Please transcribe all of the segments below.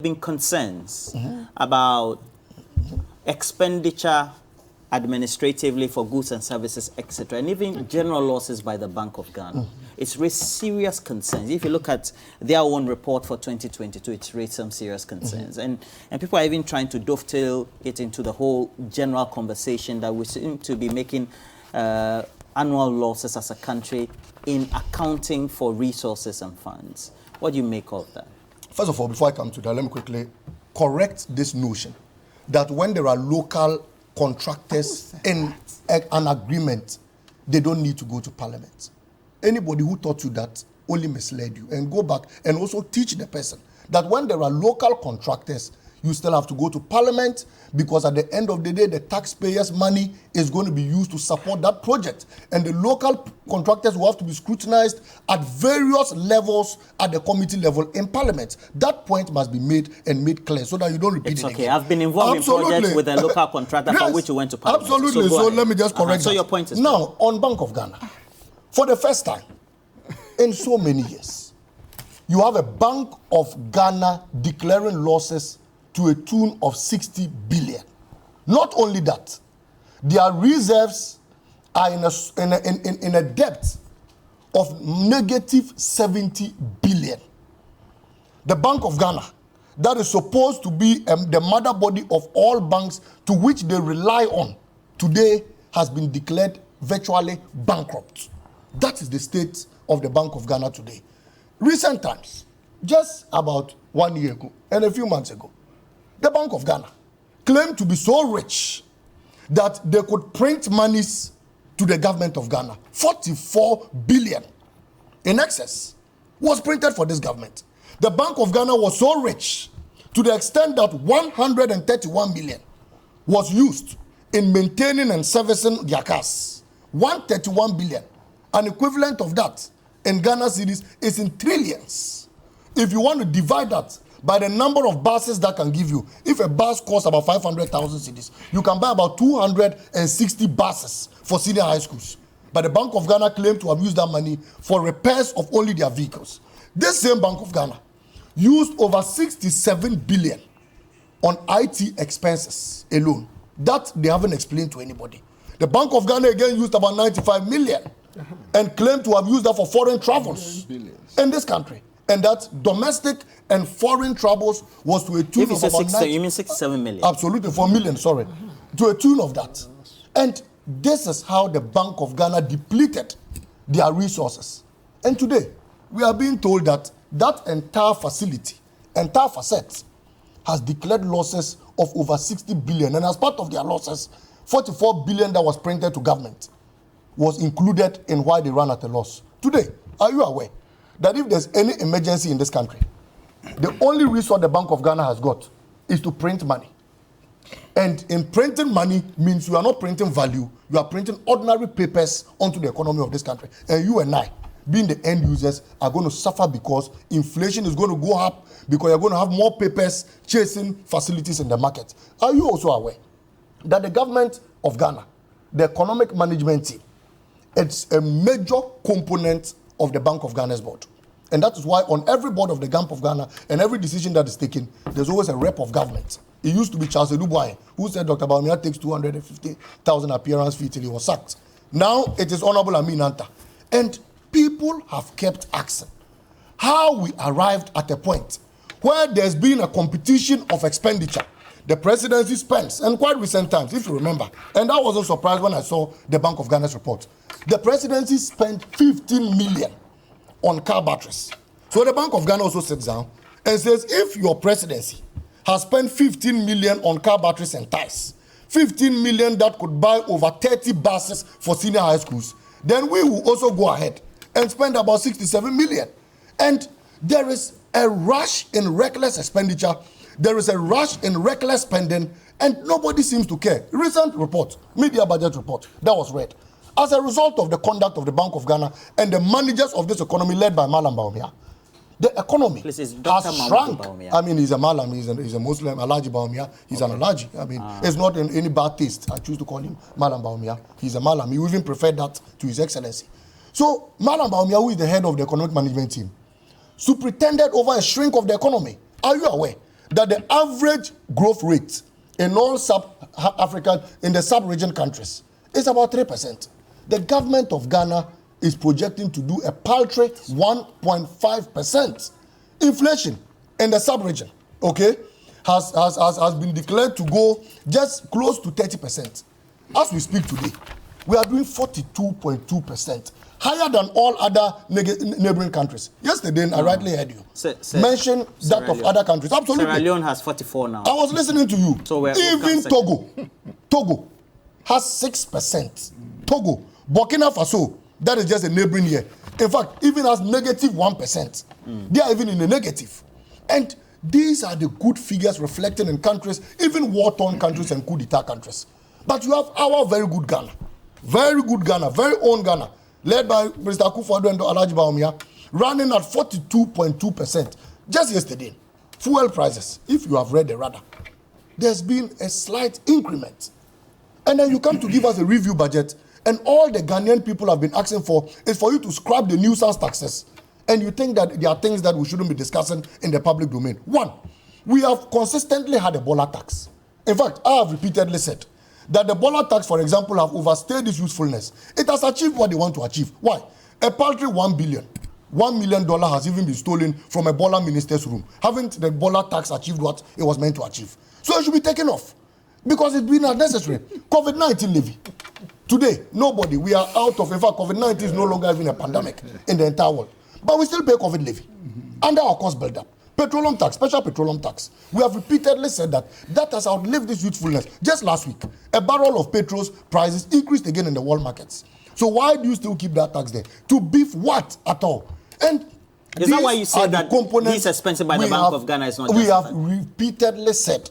been concerns about expenditure administratively for goods and services, etc., and even general losses by the Bank of Ghana. It's raised serious concerns. If you look at their own report for 2022, it's raised some serious concerns. And people are even trying to dovetail it into the whole general conversation that we seem to be making annual losses as a country in accounting for resources and funds. What do you make of that? First of all, before I come to that, let me quickly correct this notion that when there are local contractors in an agreement, they don't need to go to parliament. Anybody who taught you that only misled you. And go back and also teach the person that when there are local contractors, you still have to go to parliament, because at the end of the day, the taxpayers' money is going to be used to support that project. And the local contractors will have to be scrutinized at various levels at the committee level in parliament. That point must be made and made clear so that you don't repeat it again. Okay, I've been involved in projects with a local contractor for which you went to parliament. Absolutely, so let me just correct that. So your point is now, on Bank of Ghana, for the first time in so many years, you have a Bank of Ghana declaring losses to a tune of 60 billion. Not only that, their reserves are in a depth of negative 70 billion. The Bank of Ghana, that is supposed to be the mother body of all banks to which they rely on, today has been declared virtually bankrupt. That is the state of the Bank of Ghana today. Recent times, just about 1 year ago and a few months ago, the Bank of Ghana claimed to be so rich that they could print monies to the government of Ghana. 44 billion in excess was printed for this government. The Bank of Ghana was so rich to the extent that 131 million was used in maintaining and servicing their cars. 131 billion, an equivalent of that in Ghana cedis is in trillions. If you want to divide that by the number of buses that can give you, if a bus costs about 500,000 cedis, you can buy about 260 buses for senior high schools. But the Bank of Ghana claimed to have used that money for repairs of only their vehicles. This same Bank of Ghana used over 67 billion on IT expenses alone. That they haven't explained to anybody. The Bank of Ghana again used about 95 million and claimed to have used that for foreign travels in this country. And that domestic and foreign troubles was to a tune of about 90. You mean 67 million? Absolutely, 4 million, sorry. To a tune of that. And this is how the Bank of Ghana depleted their resources. And today, we are being told that that entire facility, entire facet, has declared losses of over 60 billion. And as part of their losses, 44 billion that was printed to government was included in why they ran at a loss. Today, are you aware that if there's any emergency in this country, the only resource the Bank of Ghana has got is to print money? And in printing money means you are not printing value, you are printing ordinary papers onto the economy of this country. And you and I, being the end users, are going to suffer because inflation is going to go up, because you're going to have more papers chasing facilities in the market. Are you also aware that the government of Ghana, the economic management team, it's a major component of the Bank of Ghana's board? And that is why on every board of the Bank of Ghana and every decision that is taken, there's always a rep of government. It used to be Charles Eduboye, who said Dr. Bawumia takes 250,000 appearance fee till he was sacked. Now it is Honorable Amin Anta. And people have kept asking how we arrived at a point where there's been a competition of expenditure. The presidency spends, and quite recent times, if you remember, and I wasn't surprised when I saw the Bank of Ghana's report. The presidency spent 15 million on car batteries. So the Bank of Ghana also sits down and says, if your presidency has spent 15 million on car batteries and ties, 15 million that could buy over 30 buses for senior high schools, then we will also go ahead and spend about 67 million. And there is a rush in reckless expenditure. There is a rush in reckless spending, and nobody seems to care. Recent report, media budget report, that was read. As a result of the conduct of the Bank of Ghana and the managers of this economy led by Malam Bawumia, the economy has shrunk. I mean, he's a Malam, he's a Muslim, Alhaji Bawumia, he's an Alhaji. I mean, it's not in any bad taste. I choose to call him Malam Bawumia. He's a Malam. He even preferred that to His Excellency. So, Malam Bawumia, who is the head of the economic management team, superintended over a shrink of the economy. Are you aware that the average growth rate in all sub-African, in the sub-region countries is about 3%. The government of Ghana is projecting to do a paltry 1.5%. Inflation in the sub-region, okay, has been declared to go just close to 30%. As we speak today, we are doing 42.2%, higher than all other neighboring countries. Yesterday, I rightly heard you mention that of other countries. Absolutely. Sierra Leone has 44 now. I was listening to you. So even Togo has 6%. Togo, Burkina Faso, that is just a neighboring here. In fact, even has negative 1%. They are even in the negative. And these are the good figures reflected in countries, even war-torn countries and coup d'etat countries. But you have our very good Ghana, very own Ghana, led by Mr. Akufo-Addo and Alhaji Bawumia, running at 42.2%. Just yesterday, fuel prices, if you have read the radar, there's been a slight increment. And then you come to give us a review budget, and all the Ghanaian people have been asking for is for you to scrap the nuisance taxes. And you think that there are things that we shouldn't be discussing in the public domain. One, we have consistently had a Bola tax. In fact, I have repeatedly said that the Bola tax, for example, have overstayed its usefulness. It has achieved what they want to achieve. Why? A paltry $1 million has even been stolen from a Bola minister's room. Haven't the Bola tax achieved what it was meant to achieve? So it should be taken off because it's been unnecessary. COVID-19 levy. Today, nobody, we are out of, in fact, COVID-19 is no longer even a pandemic in the entire world. But we still pay COVID levy under our cost build-up. Petroleum tax, special petroleum tax. We have repeatedly said that has outlived its usefulness. Just last week, a barrel of petrol's prices increased again in the world markets. So why do you still keep that tax there? To beef what at all? And is that why you say that this expensive by the Bank of Ghana is not justified? We have repeatedly said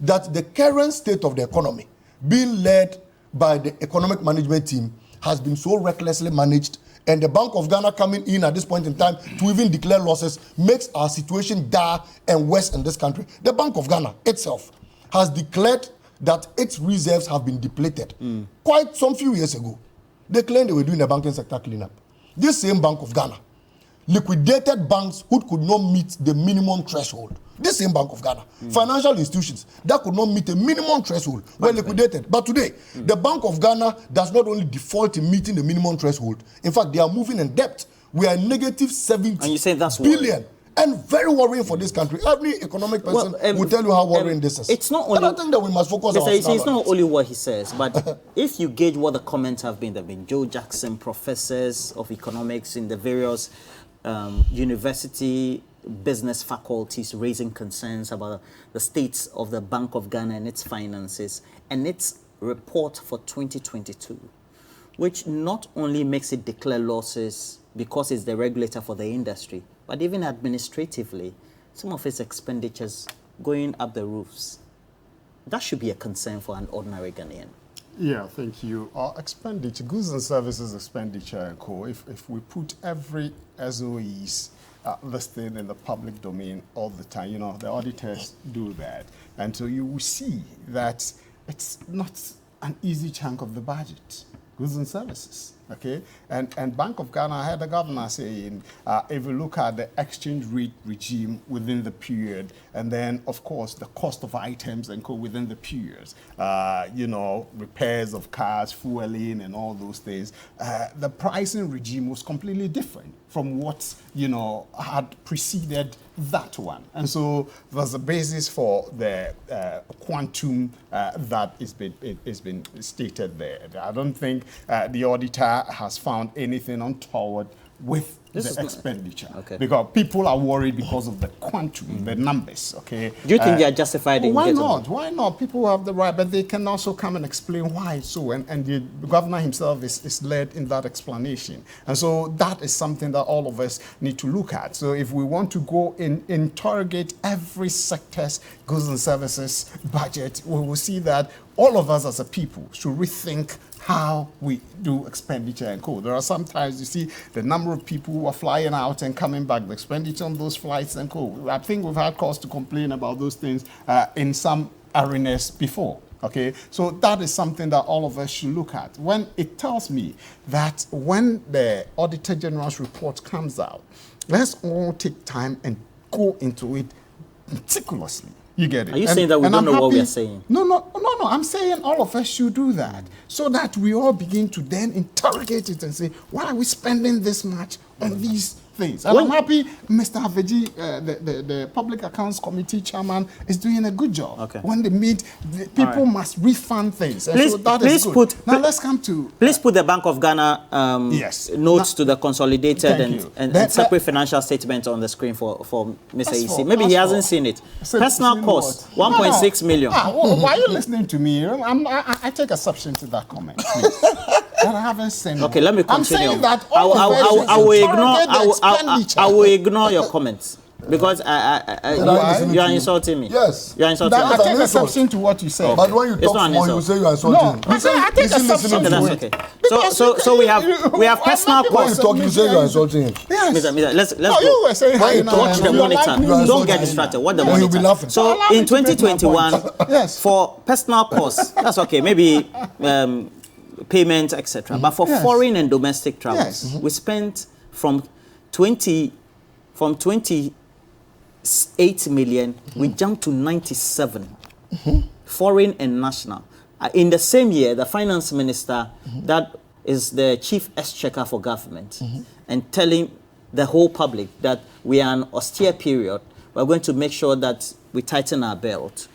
that the current state of the economy, being led by the economic management team, has been so recklessly managed. And the Bank of Ghana coming in at this point in time to even declare losses makes our situation dire and worse in this country. The Bank of Ghana itself has declared that its reserves have been depleted. Quite some few years ago, they claimed they were doing a banking sector cleanup. This same Bank of Ghana liquidated banks who could not meet the minimum threshold. This same Bank of Ghana, financial institutions that could not meet a minimum threshold were liquidated. But today, the Bank of Ghana does not only default in meeting the minimum threshold, in fact, they are moving in debt. We are negative 70 and you say that's billion. And very worrying for this country. Every economic person will tell you how worrying this is. It's not only, I don't think that we must focus on it's not only what he says, but if you gauge what the comments have been, there have been Joe Jackson, professors of economics in the various university business faculties raising concerns about the state of the Bank of Ghana and its finances and its report for 2022, which not only makes it declare losses because it's the regulator for the industry, but even administratively, some of its expenditures going up the roofs. That should be a concern for an ordinary Ghanaian. Yeah, thank you. Expenditure, goods and services expenditure and co. If we put every SOE's listed in the public domain all the time, you know, the auditors do that. And so you will see that it's not an easy chunk of the budget, goods and services. Okay, and Bank of Ghana, I heard the governor saying, if you look at the exchange rate regime within the period, and then of course the cost of items and co within the periods, you know, repairs of cars, fueling, and all those things, the pricing regime was completely different from what, you know, had preceded that one. And so there's a basis for the quantum that is been stated there. I don't think the auditor has found anything untoward with the expenditure. Okay. Because people are worried because of the quantum, the numbers, okay? Do you think they are justified in Why not? Why not? People have the right, but they can also come and explain why so. And the governor himself is led in that explanation. And so that is something that all of us need to look at. So if we want to go and interrogate every sector's goods and services budget, we will see that all of us as a people should rethink how we do expenditure and co. There are sometimes you see the number of people who are flying out and coming back, the expenditure on those flights and co. I think we've had cause to complain about those things in some arenas before. Okay, so that is something that all of us should look at. When it tells me that when the Auditor General's report comes out, let's all take time and go into it meticulously. You get it? Are you saying that we don't know what we are saying? No. I'm saying all of us should do that so that we all begin to then interrogate it and say, why are we spending this much on these things? And I'm happy Mr. Aveji, the Public Accounts Committee chairman, is doing a good job. Okay. When they meet, people must refund things. And Please, so that is good. Now let's come to... Please put the Bank of Ghana notes to the consolidated and separate financial statement on the screen for Mr. EC. Maybe he hasn't seen it. Personal cost, 1.6 million. Why are you listening to me? I take exception to that comment, please. And I haven't seen it. Okay, let me continue. I'm saying that I will ignore your comments. Because you are insulting me. Yes. You are insulting me. I take exception to what you say. But when you talk more, you say you are insulting. No, I take exception to that's it. okay. So we have personal When you costs. talk, you say you are insulting him. Yes. Mr. Let's No, go. you were saying When you talk, Watch the monitor. Don't get distracted. Watch the Then you'll be monitor. laughing. So Allow me in to make my 2021, point. Yes. for personal costs, that's okay. Maybe payments, etc. But for foreign and domestic travels, we spent from 28 million, we jumped to 97. Foreign and national. In the same year, the finance minister, that is the chief exchequer for government, and telling the whole public that we are in an austere period, we're going to make sure that we tighten our belt.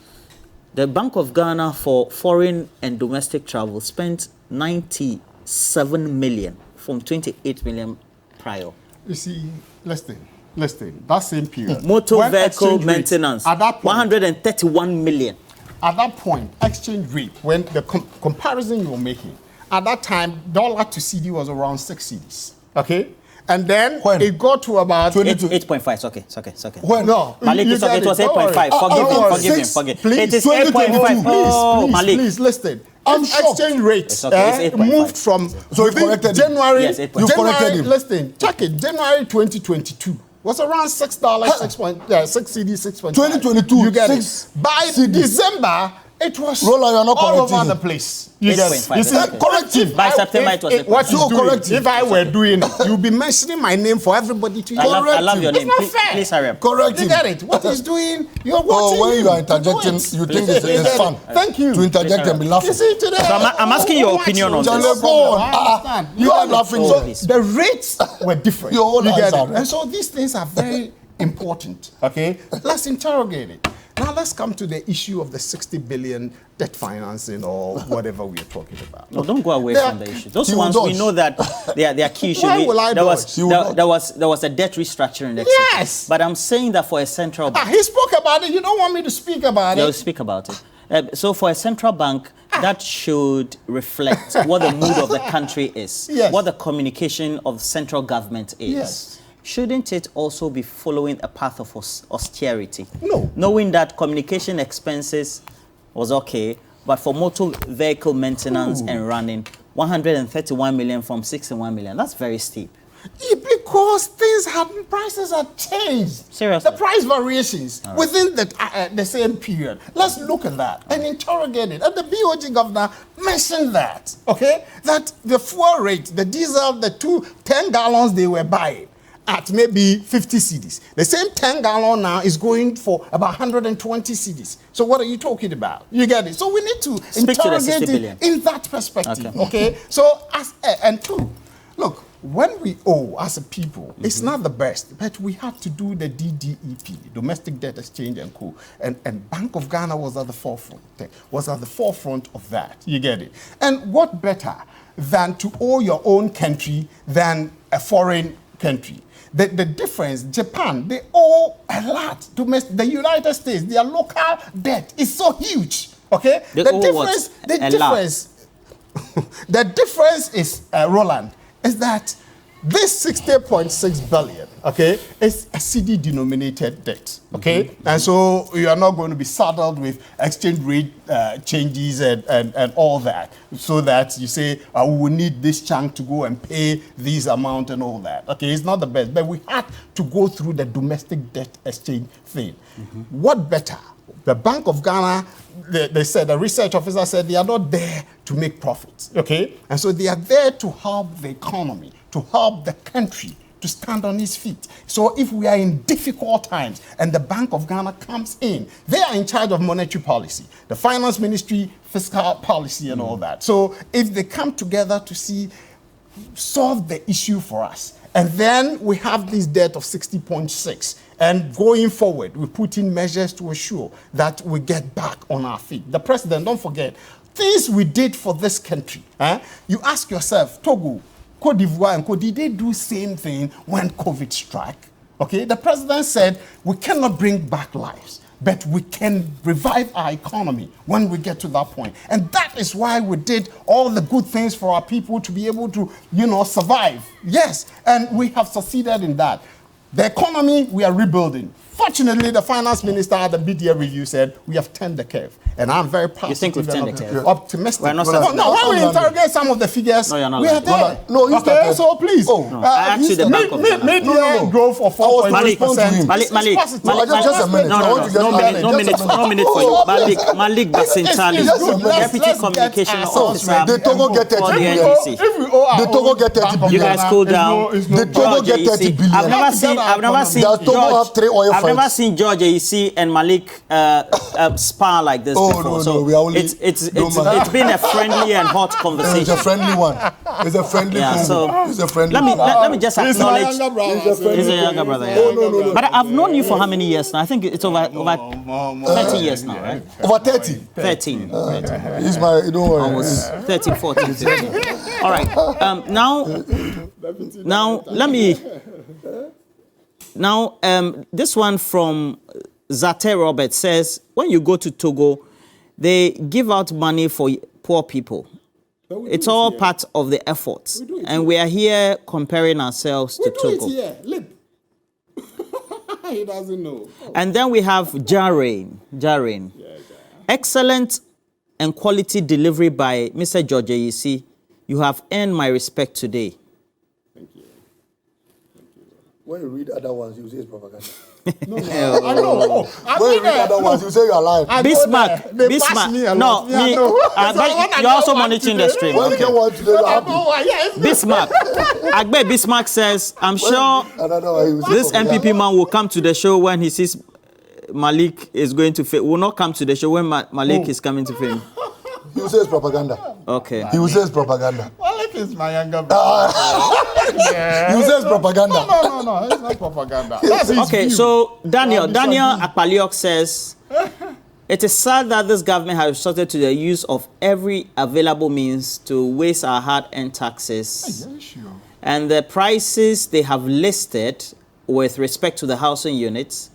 The Bank of Ghana for foreign and domestic travel spent 97 million from 28 million prior. You see, listen. That same period. Motor when vehicle exchange maintenance, rate, at that point, 131 million. At that point, exchange rate, when the comparison you were making, at that time, dollar to CD was around 6 cedis. Okay? And then it got to about 8.5. It's okay. When? No, Malik, you it's okay. get It was it. Don't 8.5. worry. Forgive him. Please, It is 2022. 8.5. Oh, Malik. Please listen. I'm shocked. Exchange rate It's okay, it's 8.5. moved from So you corrected him. January. Yes, 8.5. You corrected him. Listen, check it. January 2022 was around $6, 6 CD, 6.5. 2022, You get 6 it. By CD. December, it was Rolla, you are not all correcting over the him. place. You get it. 8.5, You see, okay. Correct him. By September, it was 8.5. what he's So doing, correct him. if I were doing it, you'll be mentioning my name for everybody to hear. I love your It's name. not fair. Please hurry up. Correct You him. get it? What he's doing, you're watching when him you are to do interjecting, it. you think it's fun. Thank you. To interject and be laughing. You see, today, So I'm asking your opinion on Charlie, this. go on. I understand. You are laughing. Oh, So please. The rates were different. Your whole You get eyes it? are red. And so these things are very important. Okay? Let's interrogate it. Now let's come to the issue of the 60 billion debt financing or whatever we are talking about. No, don't go away from the issue. Those He will ones we dodge. know that they are key issues. Why will I there dodge? was a debt restructuring. Etc. Yes. But I'm saying that for a central bank, He spoke about it. You don't want me to speak about they'll it. speak about it. So for a central bank, that should reflect what the mood of the country is, Yes. what the communication of central government is. Yes. Shouldn't it also be following a path of austerity? No. Knowing that communication expenses was okay, but for motor vehicle maintenance and running, 131 million from 61 million. That's very steep. Because prices have changed. Seriously? The price variations within the same period. Let's look at that and interrogate it. And the BOG governor mentioned that, okay? That the fuel rate, the diesel, the 10 gallons they were buying at maybe 50 cedis. The same 10 gallon now is going for about 120 cedis. So what are you talking about? You get it? So we need to Speak to the 60 interrogate billion. it in that perspective, Okay. okay? So, and two, look, when we owe as a people, it's not the best, but we have to do the DDEP, Domestic Debt Exchange and Co. And Bank of Ghana was at the forefront of that. You get it? And what better than to owe your own country than a foreign country? The difference, Japan, they owe a lot. The United States, their local debt is so huge. Okay? They owe what? The difference is, Roland, is that this 60.6 billion, okay, is a CD denominated debt, okay? And so you are not going to be saddled with exchange rate changes and all that, so that you say, we will need this chunk to go and pay this amount and all that. Okay, it's not the best, but we had to go through the domestic debt exchange thing. What better? The Bank of Ghana, they said, the research officer said they are not there to make profits, okay? And so they are there to help the economy, to help the country to stand on its feet. So if we are in difficult times and the Bank of Ghana comes in, they are in charge of monetary policy, the finance ministry, fiscal policy and all that. So if they come together to solve the issue for us, and then we have this debt of 60.6, and going forward, we put in measures to ensure that we get back on our feet. The president, don't forget, things we did for this country. You ask yourself, Togo, Cote d'Ivoire and did they do same thing when COVID struck? Okay, the president said we cannot bring back lives, but we can revive our economy when we get to that point. And that is why we did all the good things for our people to be able to, survive. Yes, and we have succeeded in that. The economy, we are rebuilding. Fortunately, the finance minister at the BDA review said we have turned the curve. And I'm very positive. You think we've turned the curve? Optimistic. We're not when we interrogate some of the figures, we are there. No, you started. So please. Actually, the Bank of Ghana. Media growth of 4.6%. Malik. Just a minute. No minute for you. Malik Basintali, Deputy Communication Officer. The Togo get 30 billion. The Togo get 30 billion. You guys cool down. The Togo get 30 billion. I've never seen Togo have 3 oil I've never fields. seen George AEC and Malik spar like this before. No, we are only, it's been a friendly and hot conversation. It's a friendly one. It's a friendly so it's a friendly let me just acknowledge. He's a younger brother. Yeah. No. But I've known you for how many years now? I think it's over 30 years now, right? Over 30. 13. He's my, don't worry. Almost 13, 14, 15. All right. Now let me. Now, this one from Zate Robert says, when you go to Togo, they give out money for poor people. It's all part of the effort. And we are here comparing ourselves to Togo. He doesn't know. And then we have Jarain. Excellent and quality delivery by Mr. George AEC. You have earned my respect today. When you read other ones, you say it's propaganda. No, I know. When you read other ones, you say you're lying. Bismarck. No, you're also monitoring the stream. When you get one today, you're happy. Bismarck. Agbe Bismarck says, I'm sure this MPP man will come to the show when he sees Malik is going to fail. Will not come to the show when Malik is coming to fame. He will say it's propaganda. Okay. He will say it's propaganda. Malik is my younger brother. He will say it's propaganda. No, it's not propaganda. That's his Okay, view. so Daniel Akpaliok says, it is sad that this government has resorted to the use of every available means to waste our hard-earned taxes. Yeah, sure. And the prices they have listed with respect to the housing units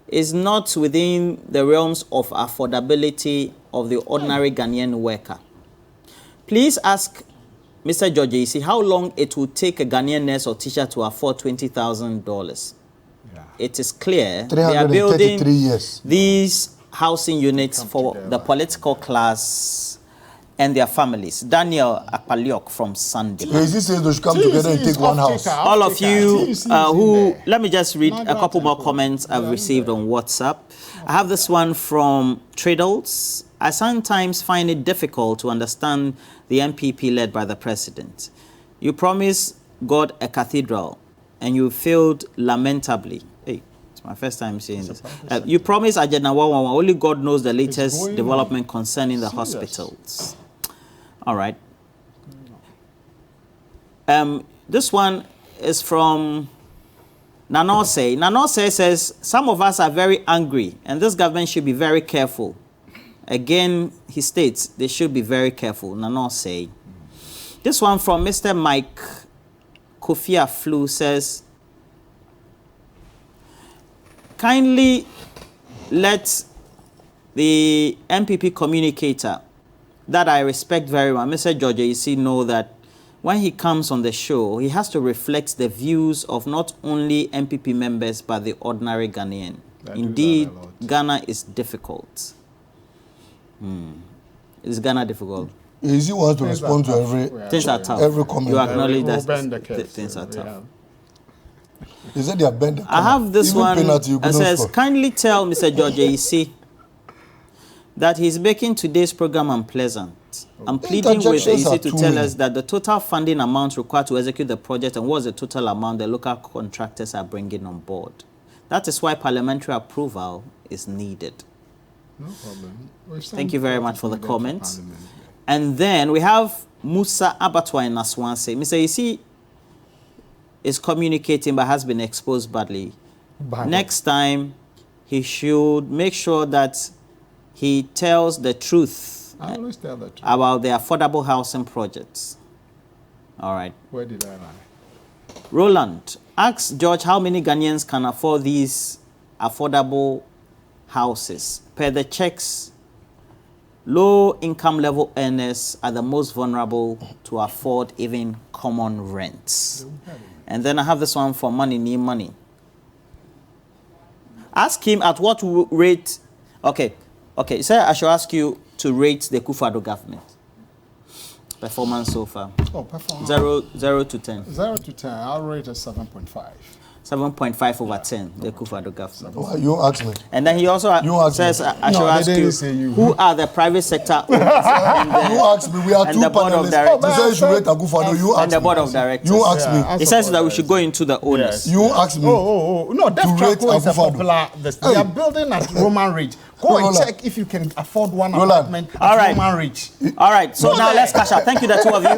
is not within the realms of affordability of the ordinary Ghanaian worker. Please ask Mr. George AEC how long it will take a Ghanaian nurse or teacher to afford $20,000. Yeah. It is clear they are building these housing units for the political class and their families. Daniel Akpaliok from Sunday. He says they should come together and take one house. All of you let me just read a couple more comments I've received on WhatsApp. I have this one from Triddles. I sometimes find it difficult to understand the MPP led by the president. You promised God a cathedral and you failed lamentably. Hey, it's my first time seeing this. You promised Agenda 111. Only God knows the latest development concerning the hospitals. All right. This one is from Nanose. Nanose says, some of us are very angry and this government should be very careful. Again, he states they should be very careful. Nanose. This one from Mr. Mike Kofia Flu says, kindly let the MPP communicator that I respect very much, Mr. George AEC, know that when he comes on the show, he has to reflect the views of not only MPP members, but the ordinary Ghanaian. Indeed, Ghana is difficult. Is Ghana difficult? Easy wants to respond to every things are tough. Every comment. You acknowledge that things are tough. He said they are bent. I have this one that says, kindly tell Mr. George AEC that he's making today's program unpleasant. I'm pleading with Interjections AEC are to too tell many. us that the total funding amount required to execute the project and what's the total amount the local contractors are bringing on board. That is why parliamentary approval is needed. No problem. Thank you very much for the comments. And then we have Musa Abatwa in Aswanse. Mr. AEC is communicating but has been exposed badly. Next time, he should make sure that he tells the truth I always tell the truth. about the affordable housing projects. All right. Where did I lie? Roland, ask George how many Ghanaians can afford these affordable houses. Per the checks, low income level earners are the most vulnerable to afford even common rents. And then I have this one for money, need money. Ask him at what rate. Okay, sir, I should ask you to rate the Kufuor government performance so far. Oh, performance. 0 to 10. 0 to 10. I'll rate a 7.5. 7.5 over 10, the Kufuor government. Why you ask me? And then he also says, I should ask you, who are the private sector owners You ask me. We are and two the board of panelists. directors. You say you should rate Akufo-Addo. You and ask the me. board of directors. You ask me. He says that we should go into the owners. You ask me. No, Def to rate Traco is a Akufo-Addo. popular. They are building at Roman Ridge. Go and Roland. check if you can afford one Roland. apartment at All right. Roman Ridge. All right, so Go now there. let's cash out. Thank you, the two of you.